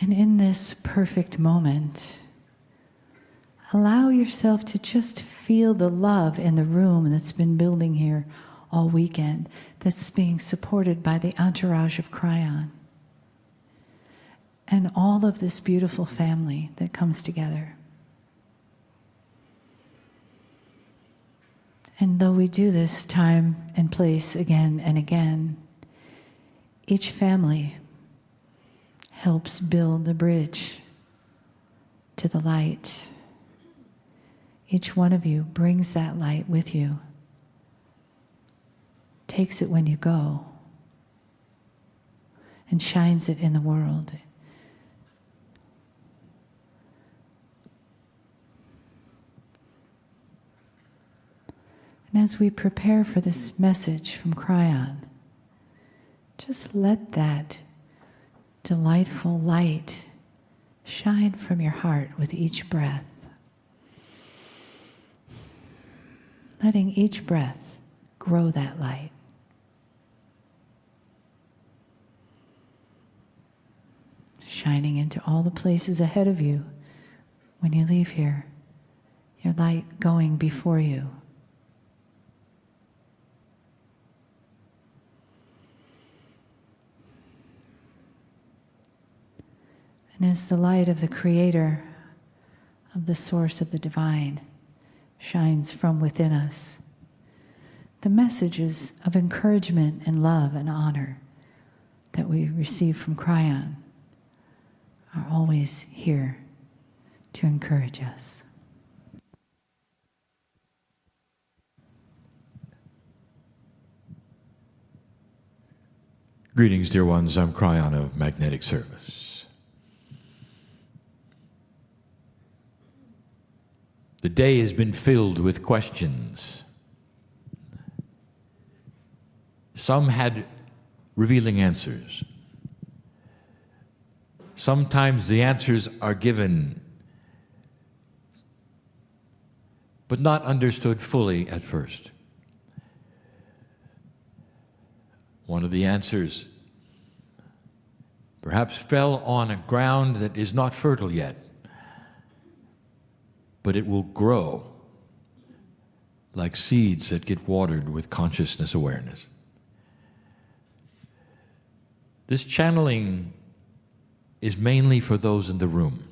And in this perfect moment, allow yourself to just feel the love in the room that's been building here all weekend, that's being supported by the entourage of Kryon. And all of this beautiful family that comes together. And though we do this time and place again and again, each family helps build the bridge to the light. Each one of you brings that light with you, takes it when you go, and shines it in the world. And as we prepare for this message from Kryon, just let that delightful light shine from your heart with each breath. Letting each breath grow that light. Shining into all the places ahead of you when you leave here. Your light going before you. And as the light of the Creator, of the source of the divine, shines from within us, the messages of encouragement and love and honor that we receive from Kryon are always here to encourage us. Greetings, dear ones. I'm Kryon of Magnetic Service. The day has been filled with questions. Some had revealing answers. Sometimes the answers are given, but not understood fully at first. One of the answers perhaps fell on a ground that is not fertile yet, but it will grow like seeds that get watered with consciousness awareness. This channeling is mainly for those in the room.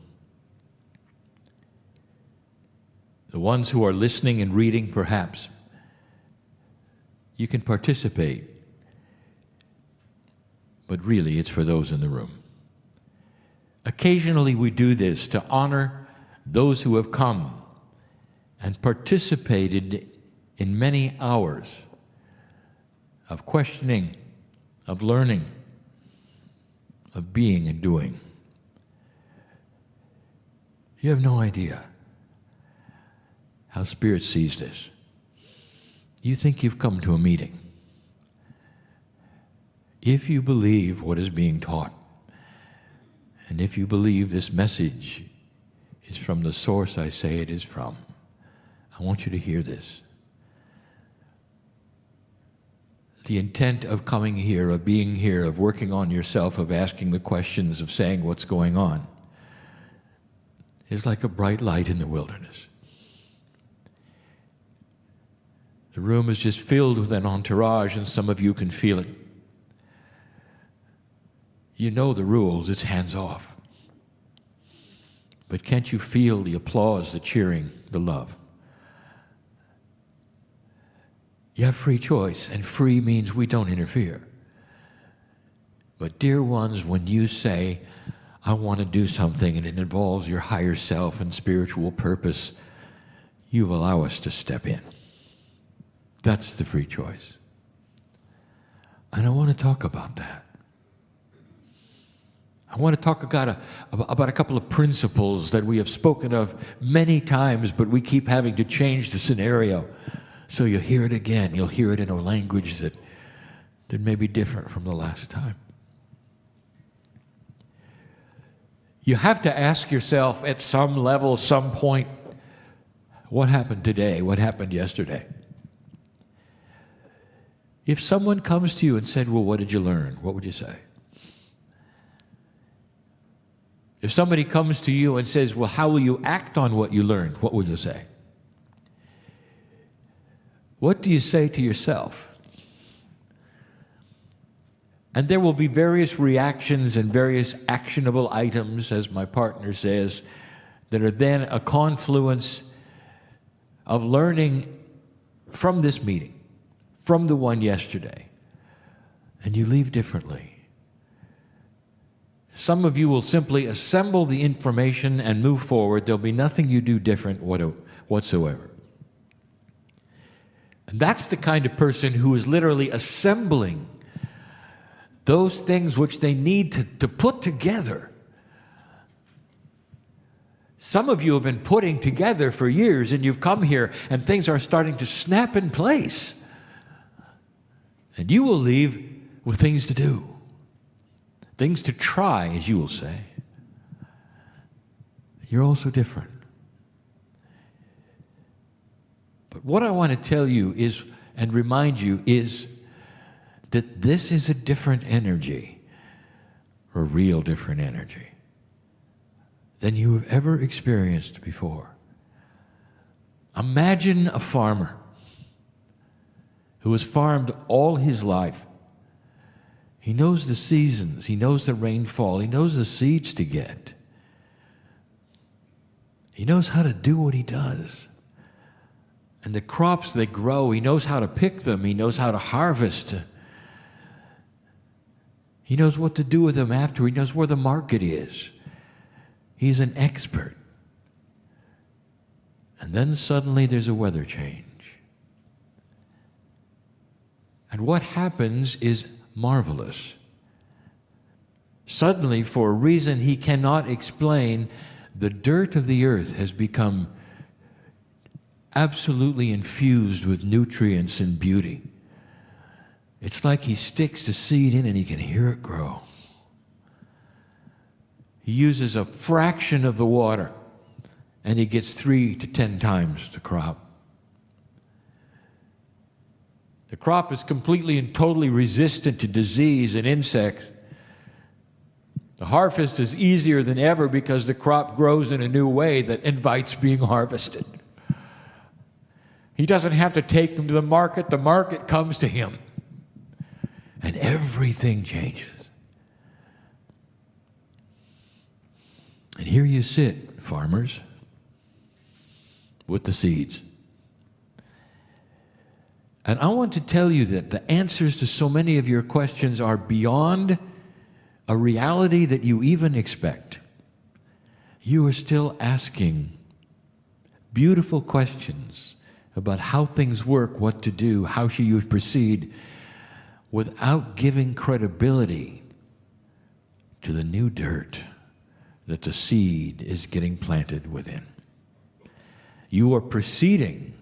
The ones who are listening and reading, perhaps, you can participate, but really it's for those in the room. Occasionally we do this to honor those who have come and participated in many hours of questioning, of learning, of being and doing. You have no idea how Spirit sees this. You think you've come to a meeting. If you believe what is being taught, and if you believe this message is from the source I say it is from, I want you to hear this. The intent of coming here, of being here, of working on yourself, of asking the questions, of saying what's going on, is like a bright light in the wilderness. The room is just filled with an entourage, and some of you can feel it. You know the rules, it's hands off. But can't you feel the applause, the cheering, the love? You have free choice, and free means we don't interfere. But dear ones, when you say, I want to do something and it involves your higher self and spiritual purpose, you allow us to step in. That's the free choice. And I want to talk about that. I want to talk about a couple of principles that we have spoken of many times, but we keep having to change the scenario. So you'll hear it again. You'll hear it in a language that may be different from the last time. You have to ask yourself at some level, some point, what happened today? What happened yesterday? If someone comes to you and said, well, what did you learn? What would you say? If somebody comes to you and says, well, how will you act on what you learned? What will you say? What do you say to yourself? And there will be various reactions and various actionable items, as my partner says, that are then a confluence of learning from this meeting, from the one yesterday. And you leave differently. Some of you will simply assemble the information and move forward. There'll be nothing you do different whatsoever. And that's the kind of person who is literally assembling those things which they need to put together. Some of you have been putting together for years, and you've come here and things are starting to snap in place. And you will leave with things to do, things to try, as you will say. You're also different. But what I want to tell you is, and remind you, is that this is a different energy, a real different energy, than you have ever experienced before. Imagine a farmer who has farmed all his life. He knows the seasons, he knows the rainfall, he knows the seeds to get. He knows how to do what he does. And the crops they grow, he knows how to pick them, he knows how to harvest. He knows what to do with them after, he knows where the market is. He's an expert. And then suddenly there's a weather change. And what happens is marvelous. Suddenly, for a reason he cannot explain, the dirt of the earth has become absolutely infused with nutrients and beauty. It's like he sticks the seed in and he can hear it grow. He uses a fraction of the water and he gets 3 to 10 times the crop. The crop is completely and totally resistant to disease and insects. The harvest is easier than ever because the crop grows in a new way that invites being harvested. He doesn't have to take them to the market comes to him. And everything changes. And here you sit, farmers, with the seeds. And I want to tell you that the answers to so many of your questions are beyond a reality that you even expect. You are still asking beautiful questions about how things work, what to do, how should you proceed, without giving credibility to the new dirt that the seed is getting planted within. You are proceeding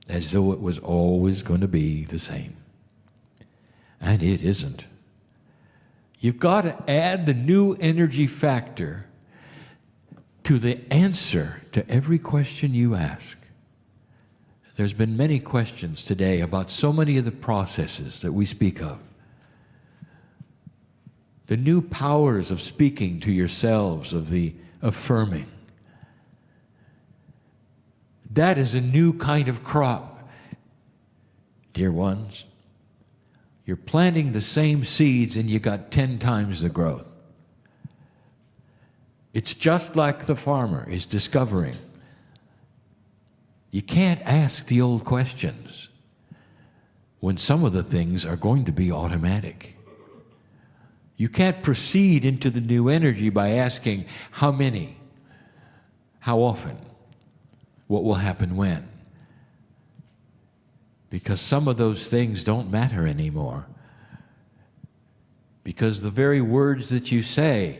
as though it was always going to be the same. And it isn't. You've got to add the new energy factor to the answer to every question you ask. There's been many questions today about so many of the processes that we speak of. The new powers of speaking to yourselves, of the affirming. That is a new kind of crop, dear ones. You're planting the same seeds and you got 10 times the growth. It's just like the farmer is discovering. You can't ask the old questions when some of the things are going to be automatic. You can't proceed into the new energy by asking how many, how often, what will happen when. Because some of those things don't matter anymore. Because the very words that you say,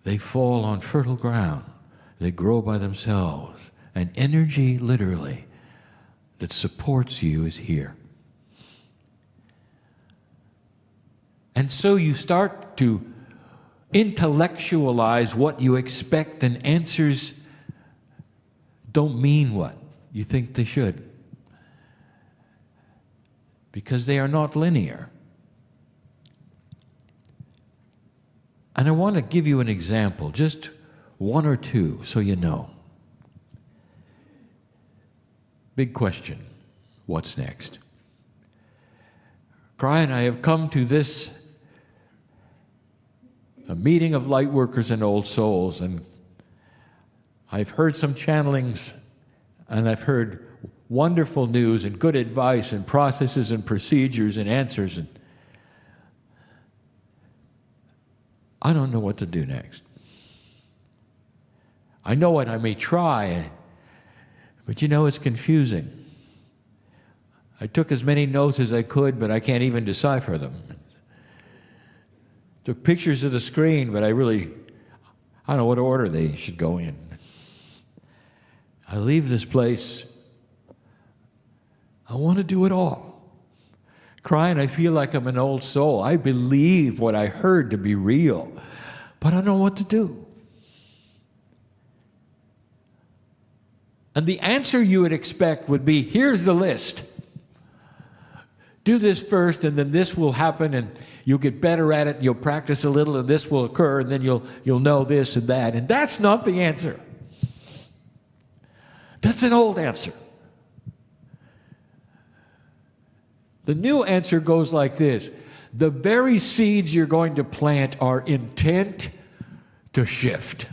they fall on fertile ground. They grow by themselves. And energy, literally, that supports you is here. And so you start to intellectualize what you expect, and answers don't mean what you think they should. Because they are not linear. And I want to give you an example, just one or two, so you know. Big question, what's next? Kryon, I have come to this, a meeting of light workers and old souls, and I've heard some channelings, and I've heard wonderful news and good advice and processes and procedures and answers, and I don't know what to do next. I know what I may try, but you know, it's confusing. I took as many notes as I could, but I can't even decipher them. Took pictures of the screen, but I don't know what order they should go in. I leave this place, I want to do it all. Crying, I feel like I'm an old soul. I believe what I heard to be real, but I don't know what to do. And the answer you would expect would be, here's the list. Do this first, and then this will happen, and you'll get better at it, and you'll practice a little, and this will occur, and then you'll know this and that. And that's not the answer. That's an old answer. The new answer goes like this. The very seeds you're going to plant are intent to shift.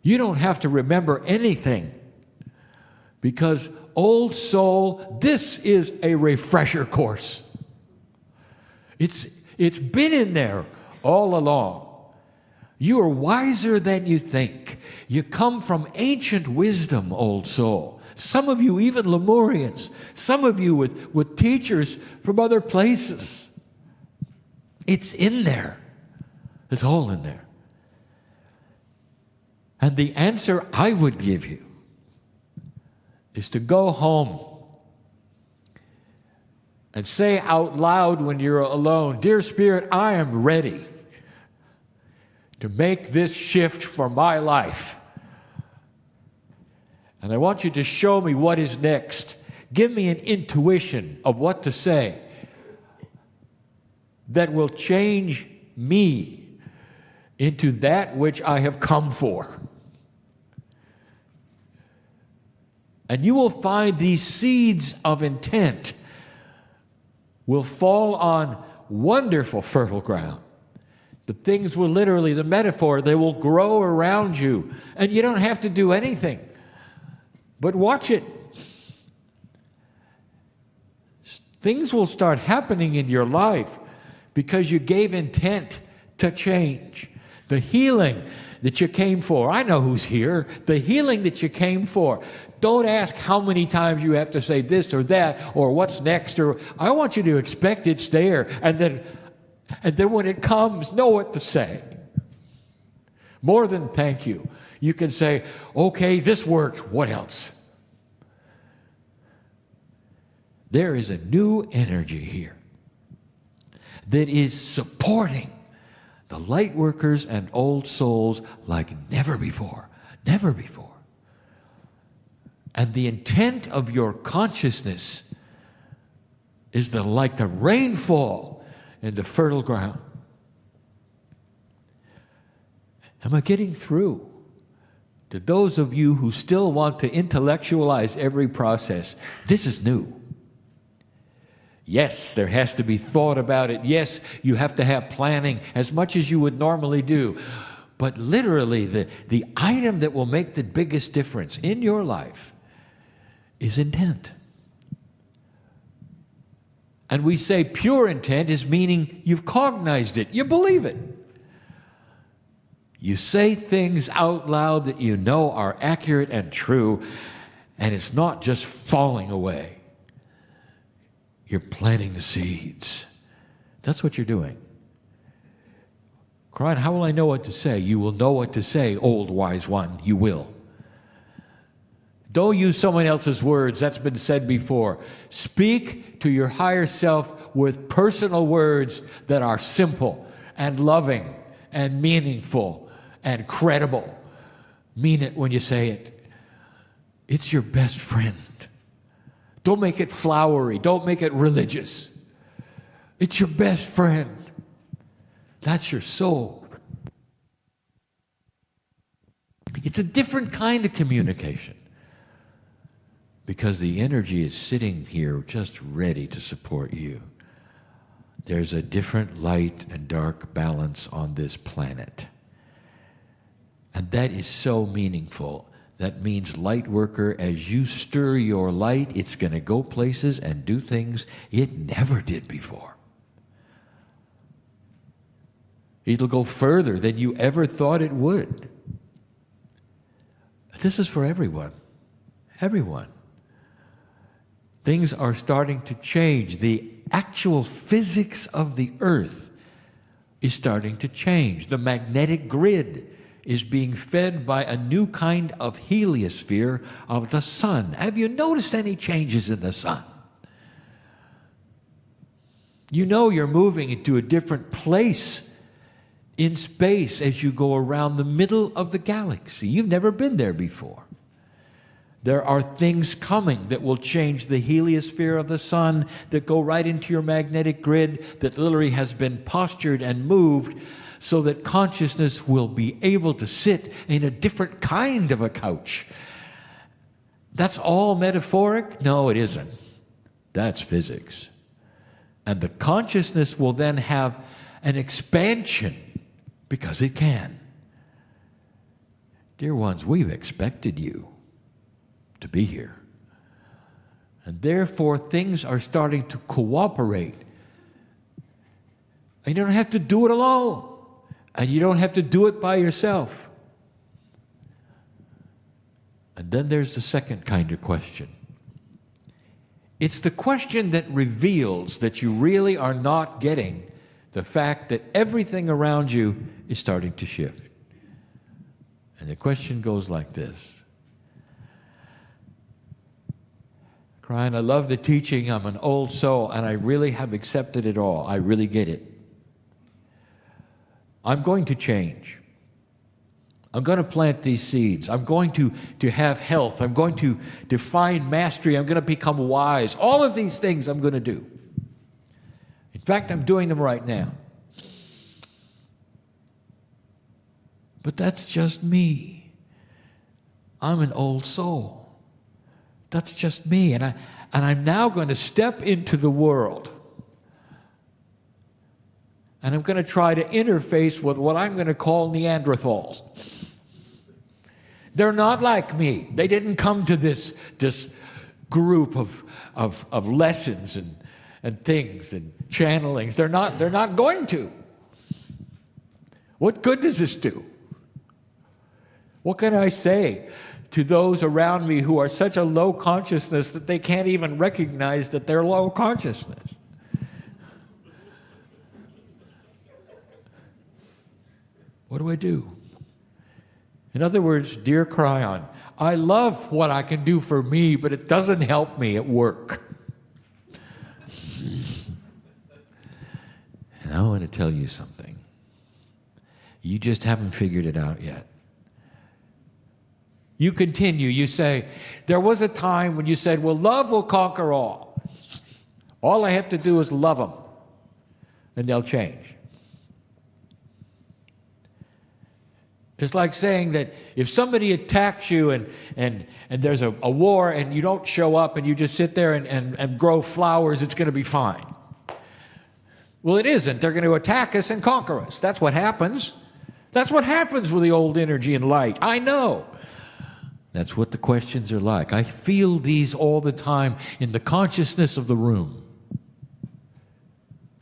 You don't have to remember anything, because old soul, this is a refresher course. It's been in there all along. You are wiser than you think. You come from ancient wisdom, old soul. Some of you even Lemurians. Some of you with teachers from other places. It's in there. It's all in there. And the answer I would give you is to go home and say out loud when you're alone, Dear Spirit, I am ready to make this shift for my life. And I want you to show me what is next. Give me an intuition of what to say that will change me into that which I have come for. And you will find these seeds of intent will fall on wonderful fertile ground. The things will literally, the metaphor, they will grow around you. And you don't have to do anything, but watch it. Things will start happening in your life because you gave intent to change. The healing that you came for. I know who's here. The healing that you came for. Don't ask how many times you have to say this or that or what's next. Or I want you to expect it's there. And then when it comes, know what to say. More than thank you. You can say, okay, this worked. What else? There is a new energy here that is supporting the light workers and old souls like never before. Never before. And the intent of your consciousness is like the rainfall in the fertile ground. Am I getting through to those of you who still want to intellectualize every process? This is new. Yes, there has to be thought about it. Yes, you have to have planning as much as you would normally do. But literally, the item that will make the biggest difference in your life is intent. And we say pure intent is meaning you've cognized it. You believe it. You say things out loud that you know are accurate and true, and it's not just falling away. You're planting the seeds. That's what you're doing. Kryon, how will I know what to say? You will know what to say, old wise one. You will. Don't use someone else's words. That's been said before. Speak to your higher self with personal words that are simple and loving and meaningful and credible. Mean it when you say it. It's your best friend. Don't make it flowery. Don't make it religious. It's your best friend. That's your soul. It's a different kind of communication because the energy is sitting here just ready to support you. There's a different light and dark balance on this planet. And that is so meaningful. That means, light worker, as you stir your light, it's going to go places and do things it never did before. It'll go further than you ever thought it would. This is for everyone. Everyone. Things are starting to change. The actual physics of the earth is starting to change. The magnetic grid is being fed by a new kind of heliosphere of the sun. Have you noticed any changes in the sun? You know you're moving into a different place in space as you go around the middle of the galaxy. You've never been there before. There are things coming that will change the heliosphere of the sun, that go right into your magnetic grid, that literally has been postured and moved so that consciousness will be able to sit in a different kind of a couch. That's all metaphoric? No, it isn't. That's physics. And the consciousness will then have an expansion because it can. Dear ones, we've expected you to be here. And therefore, things are starting to cooperate. And you don't have to do it alone. And you don't have to do it by yourself. And then there's the second kind of question. It's the question that reveals that you really are not getting the fact that everything around you is starting to shift. And the question goes like this. Kryon, I love the teaching. I'm an old soul, and I really have accepted it all. I really get it. I'm going to change. I'm going to plant these seeds. I'm going to have health. I'm going to find mastery. I'm going to become wise. All of these things I'm going to do. In fact, I'm doing them right now. But that's just me. I'm an old soul. That's just me. And I'm now going to step into the world. And I'm going to try to interface with what I'm going to call Neanderthals. They're not like me. They didn't come to this group of lessons and things and channelings. They're not going to. What good does this do? What can I say to those around me who are such a low consciousness that they can't even recognize that they're low consciousness? What do I do? In other words, dear Kryon, I love what I can do for me, but it doesn't help me at work. And I want to tell you something. You just haven't figured it out yet. You continue, you say, there was a time when you said, well, love will conquer all. All I have to do is love them, and they'll change. It's like saying that if somebody attacks you and there's a war and you don't show up and you just sit there and grow flowers, it's going to be fine. Well, it isn't. They're going to attack us and conquer us. That's what happens. That's what happens with the old energy and light. I know. That's what the questions are like. I feel these all the time in the consciousness of the room.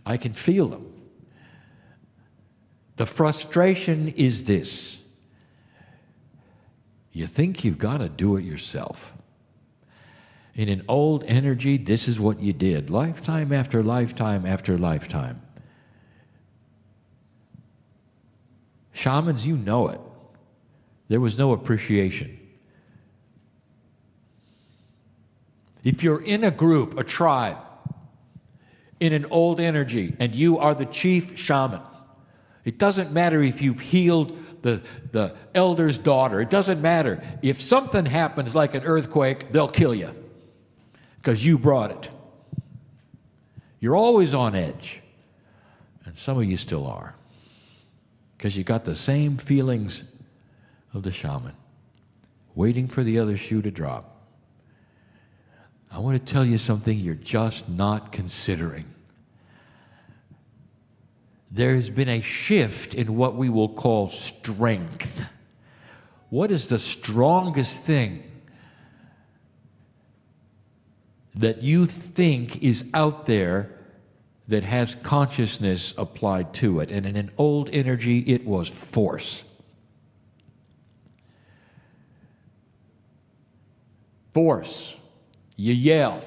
I can feel them. The frustration is this. You think you've got to do it yourself. In an old energy, this is what you did, lifetime after lifetime after lifetime. Shamans, you know it. There was no appreciation. If you're in a group, a tribe, in an old energy, and you are the chief shaman, it doesn't matter if you've healed the elder's daughter. It doesn't matter. If something happens like an earthquake, they'll kill you because you brought it. You're always on edge. And some of you still are. because you got the same feelings of the shaman, waiting for the other shoe to drop. I want to tell you something you're just not considering. There has been a shift in what we will call strength. What is the strongest thing that you think is out there that has consciousness applied to it? And in an old energy, it was force. Force. You yell.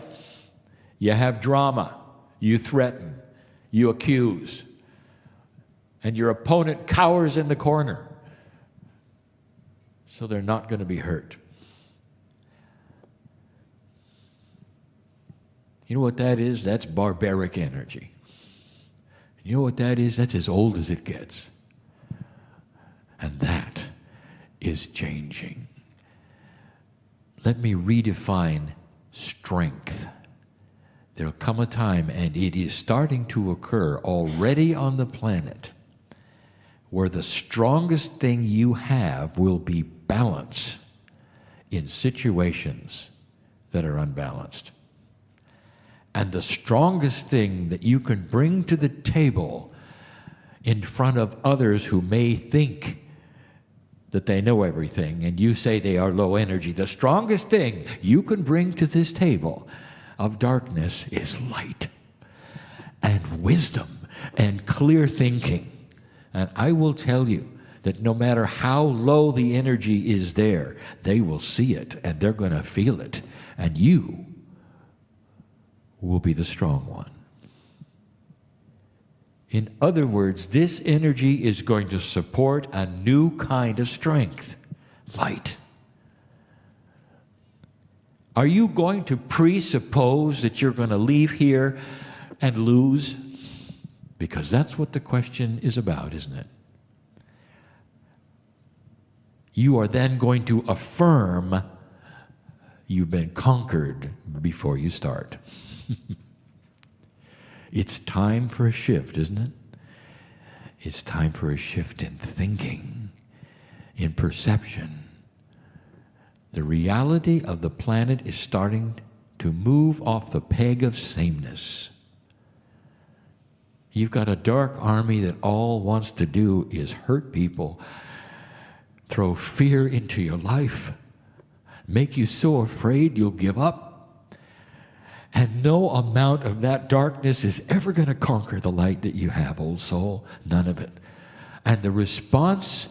You have drama. You threaten. You accuse. And your opponent cowers in the corner, so they're not going to be hurt. You know what that is? That's barbaric energy. You know what that is? That's as old as it gets. And that is changing. Let me redefine strength. There'll come a time, and it is starting to occur already on the planet, where the strongest thing you have will be balance in situations that are unbalanced. And the strongest thing that you can bring to the table in front of others who may think that they know everything and you say they are low energy, the strongest thing you can bring to this table of darkness is light and wisdom and clear thinking. And I will tell you that no matter how low the energy is there, they will see it and they're going to feel it. And you will be the strong one. In other words, this energy is going to support a new kind of strength, light. Are you going to presuppose that you're going to leave here and lose? Because that's what the question is about, isn't it? You are then going to affirm you've been conquered before you start. It's time for a shift, isn't it? It's time for a shift in thinking, in perception. The reality of the planet is starting to move off the peg of sameness. You've got a dark army that all wants to do is hurt people, throw fear into your life, make you so afraid you'll give up. And no amount of that darkness is ever going to conquer the light that you have, old soul. None of it. And the response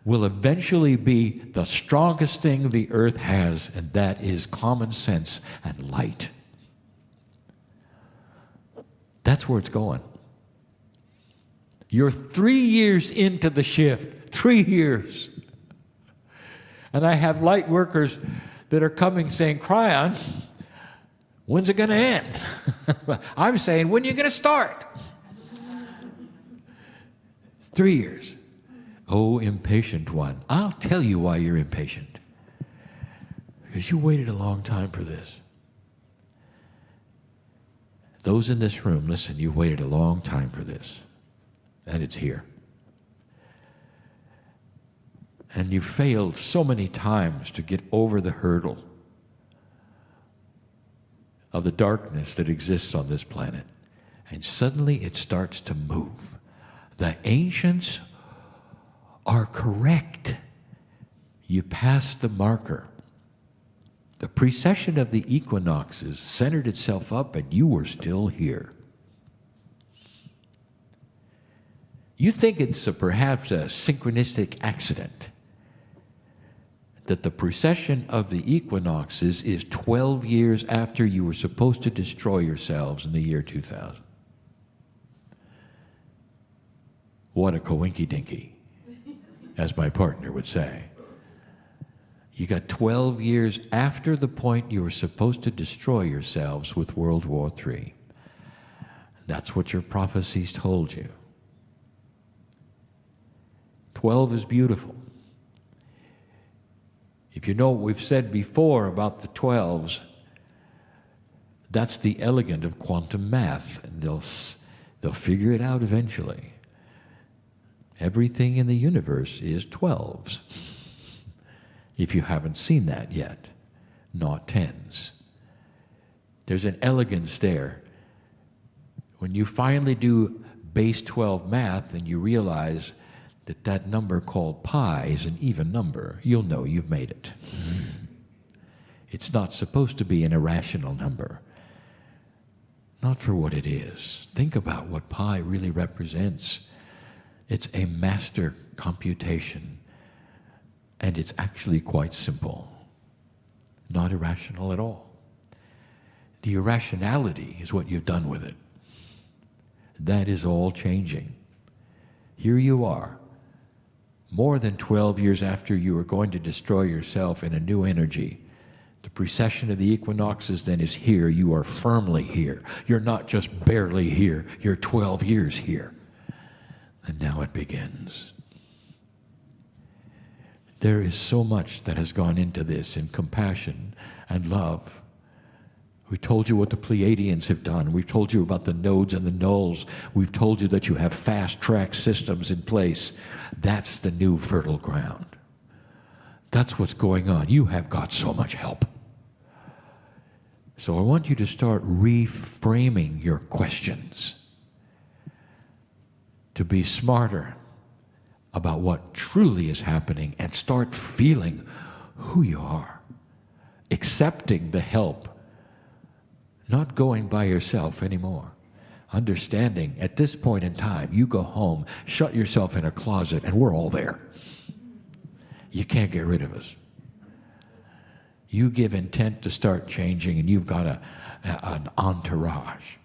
will eventually be the strongest thing the earth has, and that is common sense and light. That's where it's going. You're 3 years into the shift. 3 years. And I have light workers that are coming saying, Kryon, when's it going to end? I'm saying, when are you going to start? 3 years. Oh, impatient one. I'll tell you why you're impatient. Because you waited a long time for this. Those in this room, listen, you waited a long time for this. And it's here. And you failed so many times to get over the hurdle of the darkness that exists on this planet. And suddenly it starts to move. The ancients are correct. You passed the marker. The precession of the equinoxes centered itself up and you were still here. You think it's perhaps a synchronistic accident that the precession of the equinoxes is 12 years after you were supposed to destroy yourselves in the year 2000. What a coinky-dinky, as my partner would say. You got 12 years after the point you were supposed to destroy yourselves with World War III. That's what your prophecies told you. 12 is beautiful. If you know what we've said before about the 12s, that's the elegant of quantum math, and they'll figure it out eventually. Everything in the universe is 12s. If you haven't seen that yet, not 10s. There's an elegance there. When you finally do base 12 math and you realize that that number called pi is an even number, you'll know you've made it. It's not supposed to be an irrational number. Not for what it is. Think about what pi really represents. It's a master computation, and it's actually quite simple. Not irrational at all. The irrationality is what you've done with it. That is all changing. Here you are, more than 12 years after you are going to destroy yourself in a new energy. The precession of the equinoxes then is here. You are firmly here. You're not just barely here. You're 12 years here. And now it begins. There is so much that has gone into this in compassion and love. We told you what the Pleiadians have done. We've told you about the nodes and the nulls. We've told you that you have fast-track systems in place. That's the new fertile ground. That's what's going on. You have got so much help. So I want you to start reframing your questions to be smarter about what truly is happening and start feeling who you are, accepting the help, not going by yourself anymore. Understanding at this point in time, you go home, shut yourself in a closet, and we're all there. You can't get rid of us. You give intent to start changing, and you've got an entourage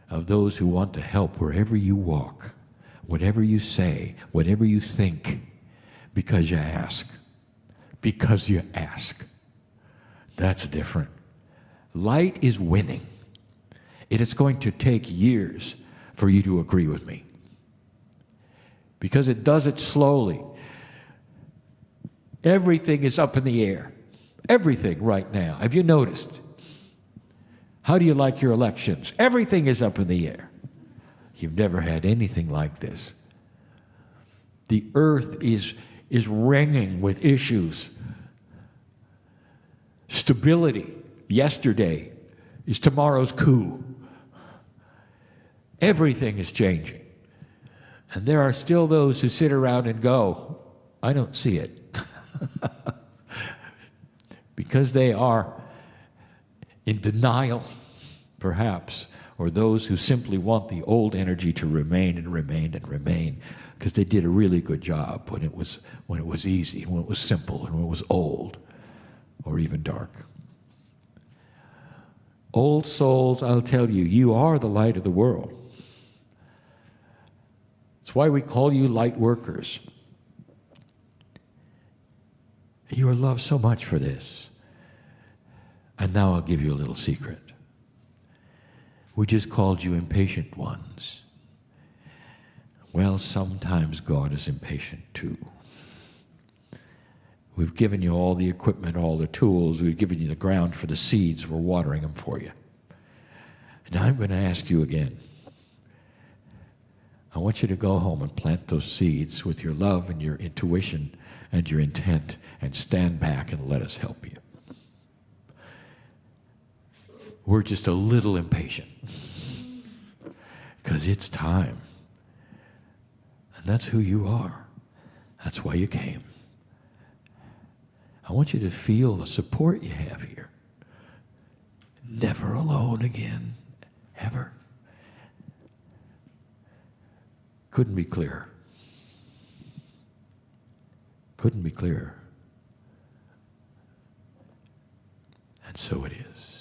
of those who want to help wherever you walk, whatever you say, whatever you think, because you ask. Because you ask. That's different. Light is winning. It is going to take years for you to agree with me, because it does it slowly. Everything is up in the air. Everything right now. Have you noticed? How do you like your elections? Everything is up in the air. You've never had anything like this. The earth is ringing with issues. Stability, yesterday, is tomorrow's coup. Everything is changing. And there are still those who sit around and go, I don't see it. Because they are in denial, perhaps, or those who simply want the old energy to remain and remain and remain, because they did a really good job when it was easy, when it was simple, and when it was old, or even dark. Old souls, I'll tell you, you are the light of the world. That's why we call you light workers. You are loved so much for this. And now I'll give you a little secret. We just called you impatient ones. Well, sometimes God is impatient too. We've given you all the equipment, all the tools. We've given you the ground for the seeds. We're watering them for you. Now I'm going to ask you again. I want you to go home and plant those seeds with your love and your intuition and your intent, and stand back and let us help you. We're just a little impatient because it's time. And that's who you are. That's why you came. I want you to feel the support you have here. Never alone again, ever. Couldn't be clearer. Couldn't be clearer. And so it is.